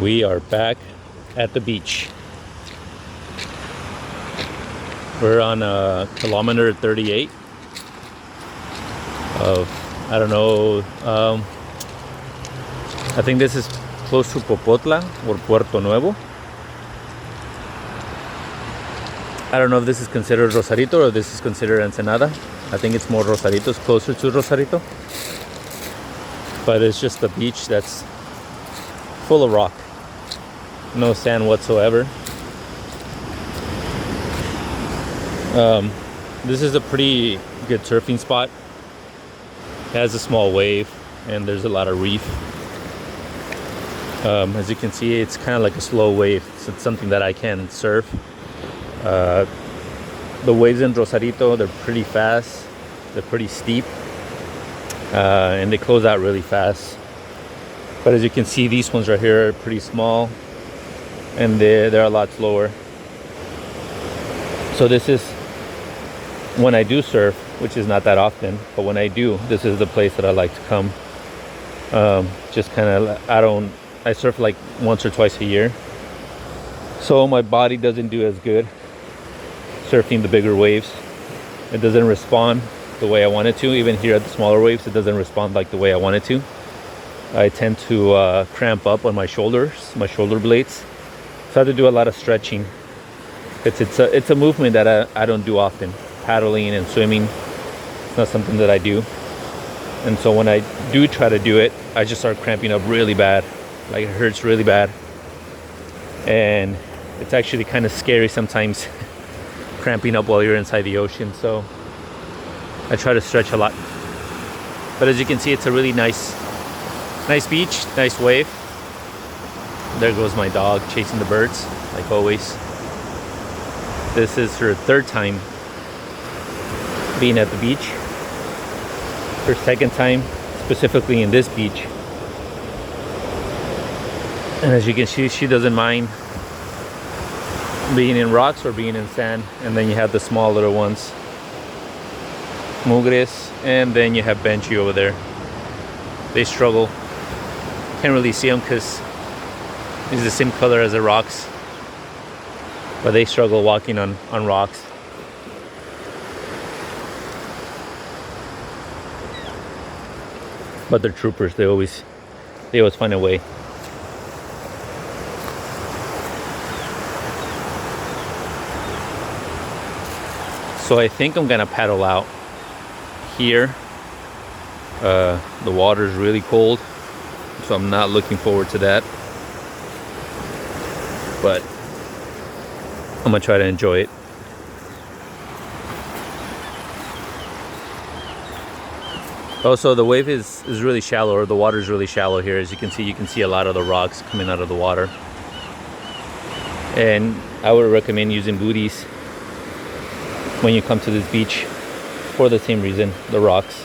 We are back at the beach. We're on kilometer 38 of, I don't know, I think this is close to Popotla or Puerto Nuevo. I don't know if this is considered Rosarito or this is considered Ensenada. I think it's more Rosarito, it's closer to Rosarito. But it's just a beach that's full of rock. No sand whatsoever. This is a pretty good surfing spot. It has a small wave and there's a lot of reef. As you can see, it's kind of like a slow wave. So it's something that I can surf. The waves in Rosarito, they're pretty fast. They're pretty steep. And they close out really fast. But as you can see, these ones right here are pretty small. And they're a lot slower. So this is when I do surf, which is not that often, but when I do, this is the place that I like to come. Just kind of, I surf like once or twice a year. So my body doesn't do as good surfing the bigger waves. It doesn't respond the way I want it to. Even here at the smaller waves, it doesn't respond like the way I want it to. I tend to cramp up on my shoulders, my shoulder blades. So I have to do a lot of stretching. It's a movement that I don't do often. Paddling and swimming, it's not something that I do. And so when I do try to do it, I just start cramping up really bad. Like it hurts really bad. And it's actually kind of scary sometimes cramping up while you're inside the ocean. So I try to stretch a lot. But as you can see, it's a really nice beach, nice wave. There goes my dog chasing the birds, like always. This is her third time being at the beach. Her second time specifically in this beach. And as you can see, she doesn't mind being in rocks or being in sand. And then you have the small little ones, mugres, and then you have Benji over there. They struggle. Can't really see them because it's the same color as the rocks, but they struggle walking on rocks. But they're troopers. They always find a way. So I think I'm gonna paddle out here. The water is really cold, so I'm not looking forward to that. But I'm gonna try to enjoy it. Also, the wave is really shallow, or the water is really shallow here. As you can see a lot of the rocks coming out of the water. And I would recommend using booties when you come to this beach for the same reason, the rocks.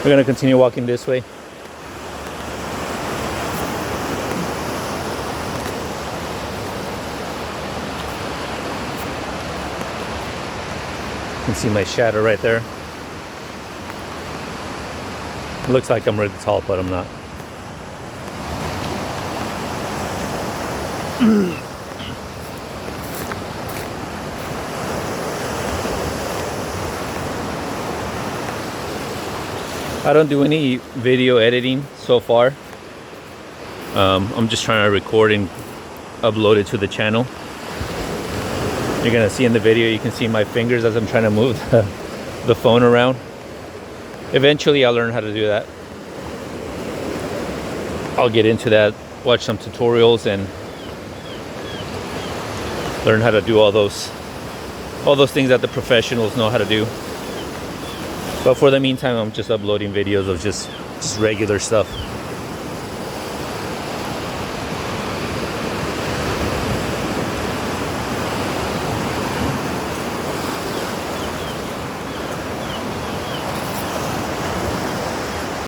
We're gonna continue walking this way. You can see my shadow right there. It looks like I'm really tall, but I'm not. I don't do any video editing so far. I'm just trying to record and upload it to the channel. You're gonna see in the video, you can see my fingers as I'm trying to move the phone around. Eventually I'll learn how to do that. I'll get into that, watch some tutorials and learn how to do all those things that the professionals know how to do. But for the meantime, I'm just uploading videos of just regular stuff.